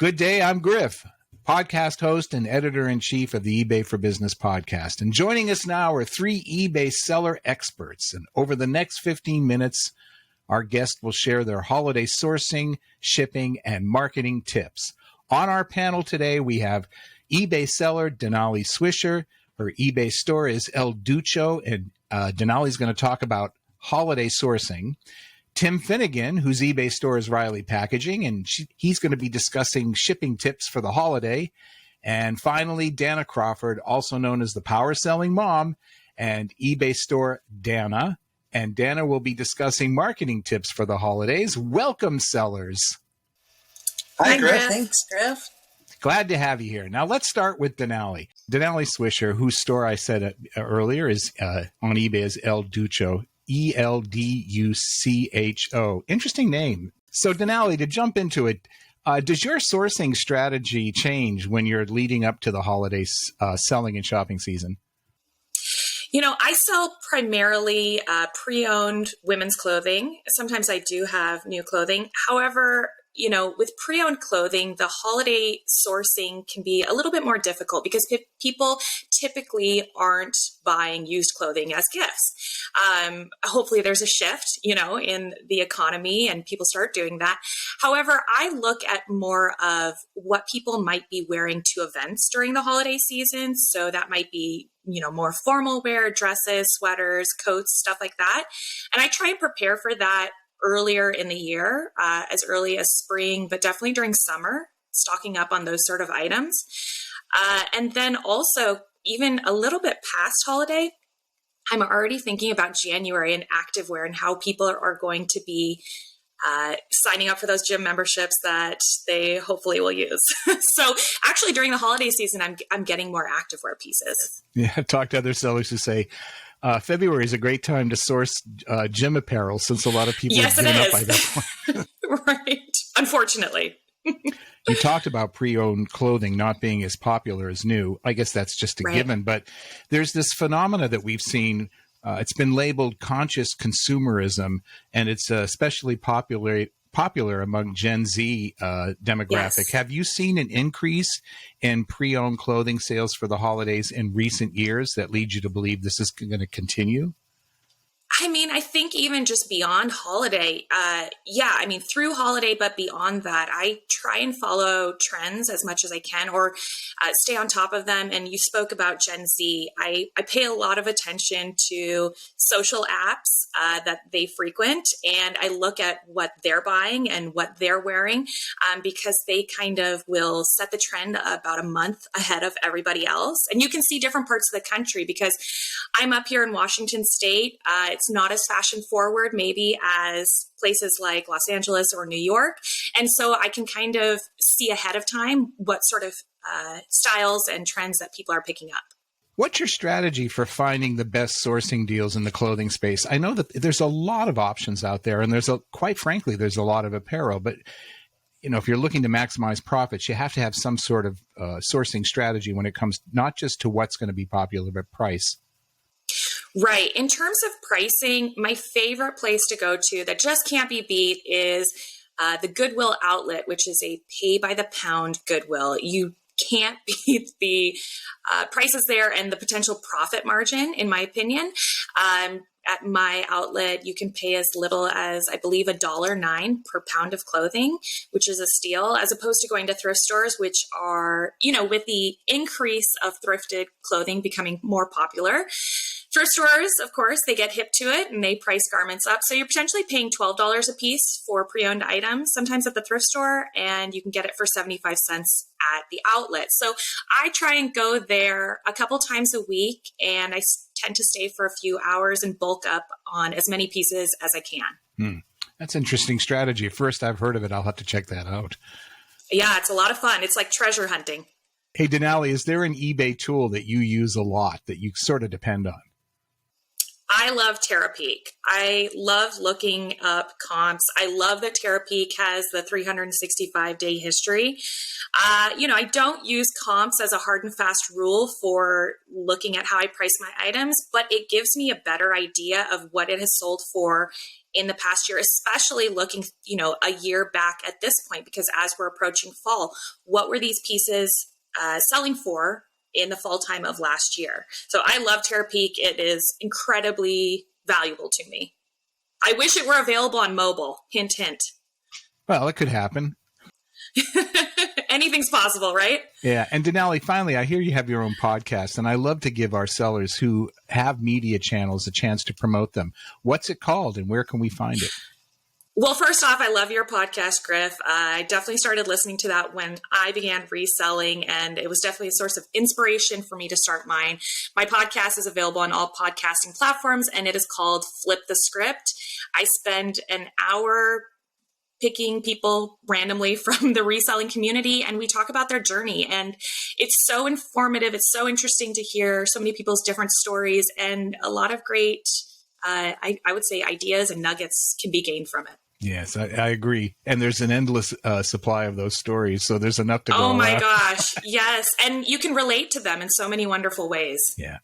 Good day, I'm Griff, podcast host and editor-in-chief of the eBay for Business podcast. And joining us now are three eBay seller experts. And over the next 15 minutes, our guests will share their holiday sourcing, shipping, and marketing tips. On our panel today, we have eBay seller Denali Swisher. Her eBay store is ELDUCHO, and Denali's going to talk about holiday sourcing. Tim Finegan, whose eBay store is Riley Packaging, and he's going to be discussing shipping tips for the holiday. And finally, Danna Crawford, also known as the Power Selling Mom, and eBay store Danna. And Danna will be discussing marketing tips for the holidays. Welcome, sellers. Hi, Griff. Thanks, Griff. Glad to have you here. Now, let's start with Denali. Denali Swisher, whose store I said earlier is on eBay is ELDUCHO. ELDUCHO. Interesting name. So, Denali, to jump into it, does your sourcing strategy change when you're leading up to the holiday selling and shopping season? You know, I sell primarily pre-owned women's clothing. Sometimes I do have new clothing. However, you know, with pre-owned clothing, the holiday sourcing can be a little bit more difficult because people typically aren't buying used clothing as gifts. Hopefully there's a shift, you know, in the economy and people start doing that. However, I look at more of what people might be wearing to events during the holiday season. So that might be, you know, more formal wear, dresses, sweaters, coats, stuff like that. And I try and prepare for that earlier in the year, as early as spring, but definitely during summer, stocking up on those sort of items. And then also, even a little bit past holiday, I'm already thinking about January and activewear and how people are going to be signing up for those gym memberships that they hopefully will use. So actually during the holiday season, I'm getting more activewear pieces. Yeah, I've talked to other sellers who say, February is a great time to source gym apparel since a lot of people have given up by that point. Right. Unfortunately. You talked about pre-owned clothing not being as popular as new. I guess that's just a given, but there's this phenomena that we've seen. It's been labeled conscious consumerism, and it's especially popular among Gen Z demographic. Yes. Have you seen an increase in pre-owned clothing sales for the holidays in recent years that leads you to believe this is going to continue? I mean, I think even just beyond holiday, through holiday, but beyond that, I try and follow trends as much as I can or stay on top of them. And you spoke about Gen Z. I pay a lot of attention to social apps that they frequent, and I look at what they're buying and what they're wearing because they kind of will set the trend about a month ahead of everybody else. And you can see different parts of the country because I'm up here in Washington State. It's not as fashion forward maybe as places like Los Angeles or New York. And so I can kind of see ahead of time what sort of styles and trends that people are picking up. What's your strategy for finding the best sourcing deals in the clothing space? I know that there's a lot of options out there, and quite frankly, there's a lot of apparel, but you know, if you're looking to maximize profits, you have to have some sort of sourcing strategy when it comes not just to what's going to be popular, but price. Right. In terms of pricing, my favorite place to go to that just can't be beat is the Goodwill outlet, which is a pay by the pound Goodwill. You can't beat the prices there and the potential profit margin, in my opinion. At my outlet, you can pay as little as, I believe, $1.09 per pound of clothing, which is a steal, as opposed to going to thrift stores, which are, you know, with the increase of thrifted clothing becoming more popular. Thrift stores, of course, they get hip to it and they price garments up. So you're potentially paying $12 a piece for pre-owned items, sometimes at the thrift store, and you can get it for 75 cents at the outlet. So I try and go there a couple times a week, and I tend to stay for a few hours and bulk up on as many pieces as I can. That's an interesting strategy. First, I've heard of it. I'll have to check that out. Yeah, it's a lot of fun. It's like treasure hunting. Hey, Denali, is there an eBay tool that you use a lot that you sort of depend on? I love Terapeak. I love looking up comps. I love that Terapeak has the 365-day history. I don't use comps as a hard and fast rule for looking at how I price my items, but it gives me a better idea of what it has sold for in the past year, especially looking, a year back at this point, because as we're approaching fall, what were these pieces selling for in the fall time of last year? So I love Terapeak. It is incredibly valuable to me. I wish it were available on mobile. Hint, hint. Well, it could happen. Anything's possible, right? Yeah. And Denali, finally, I hear you have your own podcast, and I love to give our sellers who have media channels a chance to promote them. What's it called, and where can we find it? Well, first off, I love your podcast, Griff. I definitely started listening to that when I began reselling, and it was definitely a source of inspiration for me to start mine. My podcast is available on all podcasting platforms, and it is called Flip the Script. I spend an hour picking people randomly from the reselling community, and we talk about their journey. And it's so informative. It's so interesting to hear so many people's different stories, and a lot of great, I would say, ideas and nuggets can be gained from it. Yes, I agree. And there's an endless supply of those stories. So there's enough to go around. Oh my gosh. Yes. And you can relate to them in so many wonderful ways. Yeah.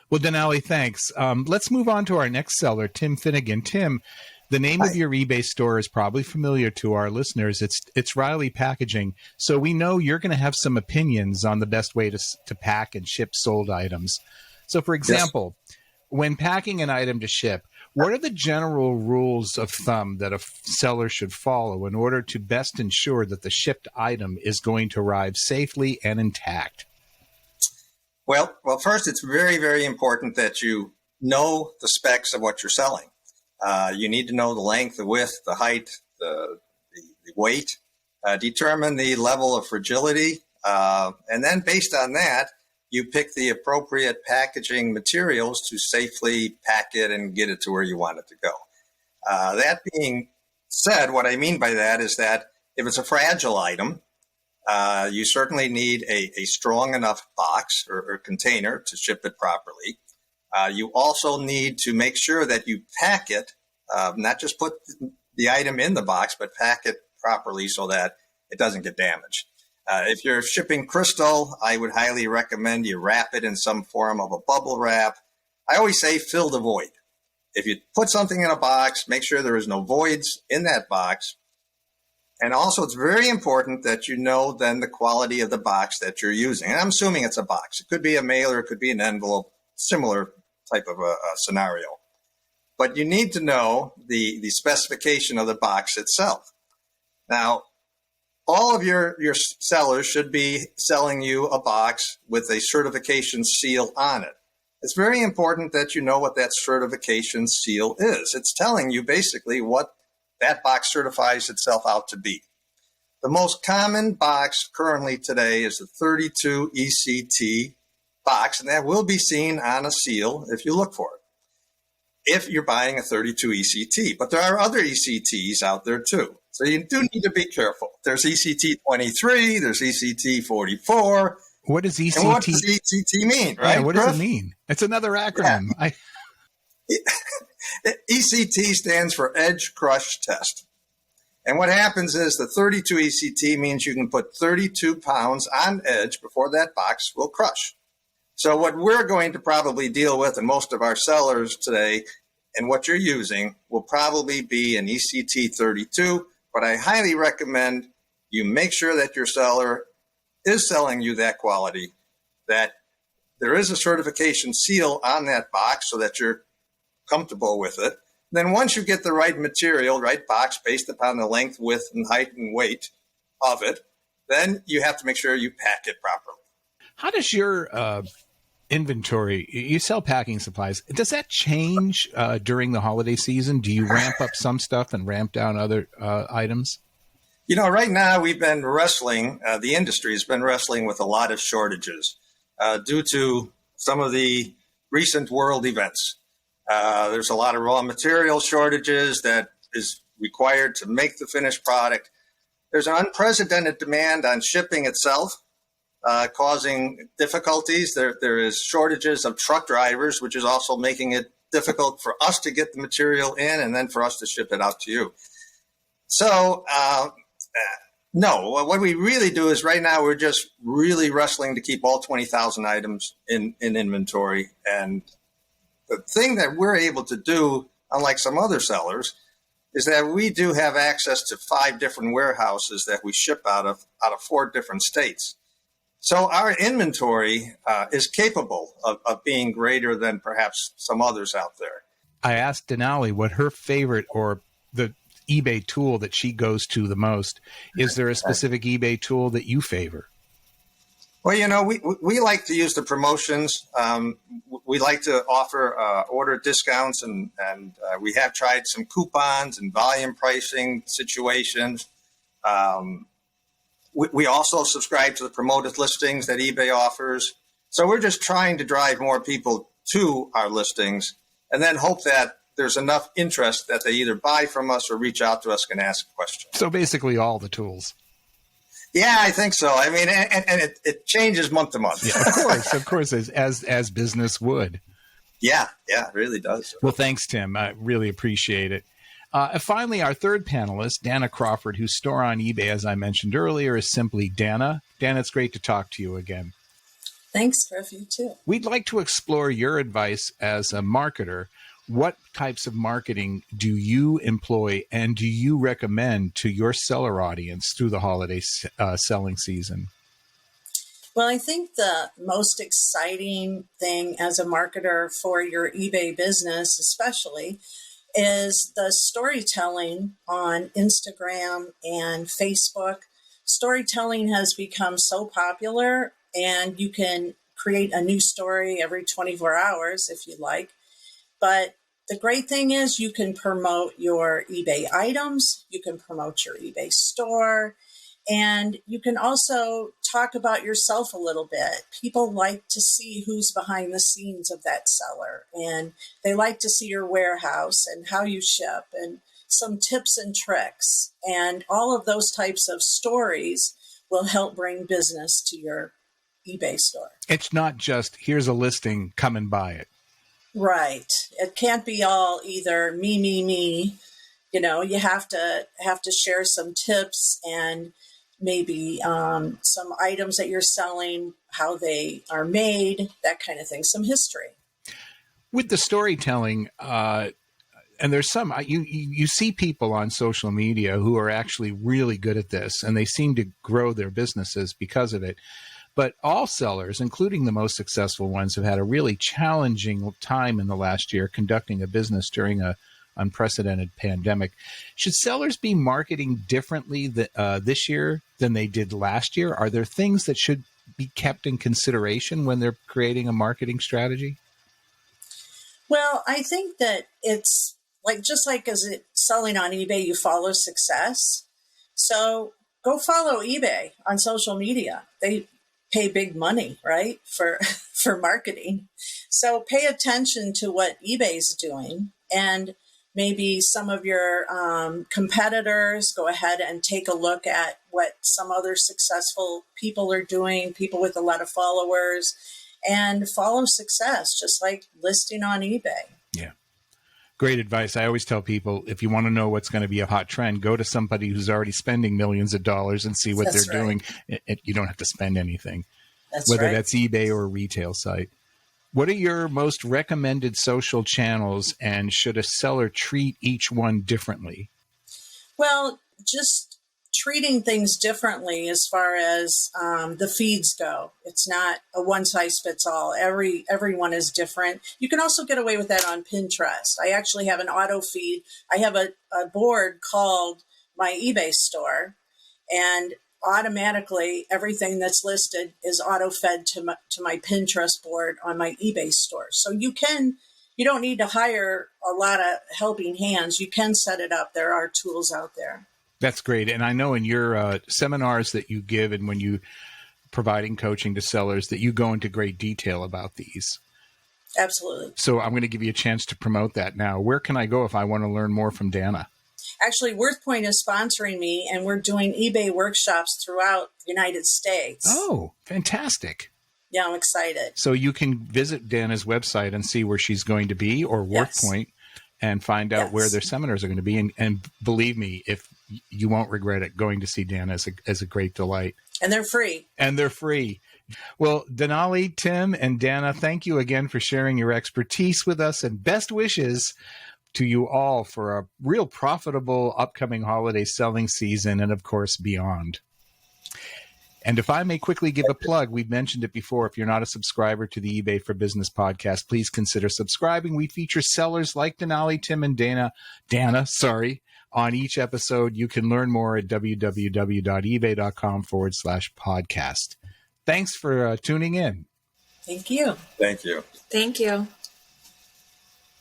Well, Denali, thanks. Let's move on to our next seller, Tim Finegan. Tim, the name of your eBay store is probably familiar to our listeners. It's Riley Packaging. So we know you're going to have some opinions on the best way to pack and ship sold items. So for example, when packing an item to ship, what are the general rules of thumb that a seller should follow in order to best ensure that the shipped item is going to arrive safely and intact? Well, first, it's very, very important that you know the specs of what you're selling. You need to know the length, the width, the height, the weight, determine the level of fragility, and then based on that, you pick the appropriate packaging materials to safely pack it and get it to where you want it to go. That being said, what I mean by that is that if it's a fragile item, you certainly need a strong enough box or container to ship it properly. You also need to make sure that you pack it, not just put the item in the box, but pack it properly so that it doesn't get damaged. If you're shipping crystal, I would highly recommend you wrap it in some form of a bubble wrap. I always say fill the void. If you put something in a box, make sure there is no voids in that box. And also, it's very important that you know then the quality of the box that you're using. And I'm assuming it's a box. It could be a mailer, it could be an envelope, similar type of a scenario. But you need to know the specification of the box itself. Now, all of your sellers should be selling you a box with a certification seal on it. It's very important that you know what that certification seal is. It's telling you basically what that box certifies itself out to be. The most common box currently today is the 32 ECT box, and that will be seen on a seal if you look for it, if you're buying a 32 ECT. But there are other ECTs out there too. So you do need to be careful. There's ECT 23, there's ECT 44. What does ECT? And what does ECT mean, right? Yeah, what does it mean? It's another acronym. Yeah. ECT stands for Edge Crush Test. And what happens is the 32 ECT means you can put 32 pounds on edge before that box will crush. So what we're going to probably deal with, and most of our sellers today, and what you're using will probably be an ECT 32, but I highly recommend you make sure that your seller is selling you that quality, that there is a certification seal on that box so that you're comfortable with it. Then once you get the right material, right box based upon the length, width, and height and weight of it, then you have to make sure you pack it properly. How does your inventory, you sell packing supplies, does that change during the holiday season? Do you ramp up some stuff and ramp down other items? You know, right now we've been wrestling, the industry has been wrestling with a lot of shortages due to some of the recent world events. There's a lot of raw material shortages that is required to make the finished product. There's an unprecedented demand on shipping itself, causing difficulties. There is shortages of truck drivers, which is also making it difficult for us to get the material in and then for us to ship it out to you. So, no, what we really do is right now we're just really wrestling to keep all 20,000 items in inventory. And the thing that we're able to do, unlike some other sellers, is that we do have access to 5 different warehouses that we ship out of 4 different states. So our inventory is capable of being greater than perhaps some others out there. I asked Denali what her favorite or the eBay tool that she goes to the most. Is there a specific eBay tool that you favor? Well, you know, we like to use the promotions. We like to offer order discounts, and we have tried some coupons and volume pricing situations. We also subscribe to the promoted listings that eBay offers. So we're just trying to drive more people to our listings and then hope that there's enough interest that they either buy from us or reach out to us and ask questions. So basically all the tools. Yeah, I think so. I mean, and it changes month to month. Yeah, of course, as business would. Yeah, it really does. Well, thanks, Tim. I really appreciate it. And finally, our third panelist, Danna Crawford, whose store on eBay, as I mentioned earlier, is simply Danna. Danna, it's great to talk to you again. Thanks, Griff. You too. We'd like to explore your advice as a marketer. What types of marketing do you employ and do you recommend to your seller audience through the holiday selling season? Well, I think the most exciting thing as a marketer for your eBay business, especially, is the storytelling on Instagram and Facebook. Storytelling has become so popular, and you can create a new story every 24 hours if you like. But the great thing is you can promote your eBay items, you can promote your eBay store, and you can also talk about yourself a little bit. People like to see who's behind the scenes of that seller, and they like to see your warehouse and how you ship and some tips and tricks. And all of those types of stories will help bring business to your eBay store. It's not just, here's a listing, come and buy it. Right. It can't be all either me. You know, you have to share some tips and maybe some items that you're selling, how they are made, that kind of thing, some history. With the storytelling, and there's some, you see people on social media who are actually really good at this, and they seem to grow their businesses because of it. But all sellers, including the most successful ones, have had a really challenging time in the last year conducting a business during an unprecedented pandemic. Should sellers be marketing differently this year than they did last year? Are there things that should be kept in consideration when they're creating a marketing strategy? Well, I think that it's just like as it selling on eBay, you follow success. So go follow eBay on social media. They pay big money, right, for marketing. So pay attention to what eBay's doing, and maybe some of your competitors, go ahead and take a look at what some other successful people are doing, people with a lot of followers, and follow success, just like listing on eBay. Yeah. Great advice. I always tell people, if you want to know what's going to be a hot trend, go to somebody who's already spending millions of dollars and see what That's they're right. doing. You don't have to spend anything, That's whether right. that's eBay or a retail site. What are your most recommended social channels, and should a seller treat each one differently? Well, just treating things differently as far as the feeds go. It's not a one size fits all. Everyone is different. You can also get away with that on Pinterest. I actually have an auto feed. I have a board called my eBay store, and automatically everything that's listed is auto fed to my Pinterest board on my eBay store. So you don't need to hire a lot of helping hands. You can set it up. There are tools out there. That's great. And I know in your seminars that you give and when you providing coaching to sellers that you go into great detail about these. Absolutely. So I'm going to give you a chance to promote that now. Where can I go if I want to learn more from Danna? Actually, WorthPoint is sponsoring me, and we're doing eBay workshops throughout the United States. Oh, fantastic. Yeah, I'm excited. So you can visit Danna's website and see where she's going to be, or WorkPoint, and find out where their seminars are going to be. And believe me, if you won't regret it, going to see Danna is a great delight. And they're free. Well, Denali, Tim, and Danna, thank you again for sharing your expertise with us, and best wishes to you all for a real profitable upcoming holiday selling season and, of course, beyond. And if I may quickly give a plug, we've mentioned it before. If you're not a subscriber to the eBay for Business podcast, please consider subscribing. We feature sellers like Denali, Tim, and Danna, on each episode. You can learn more at www.ebay.com/podcast. Thanks for tuning in. Thank you. Thank you. Thank you.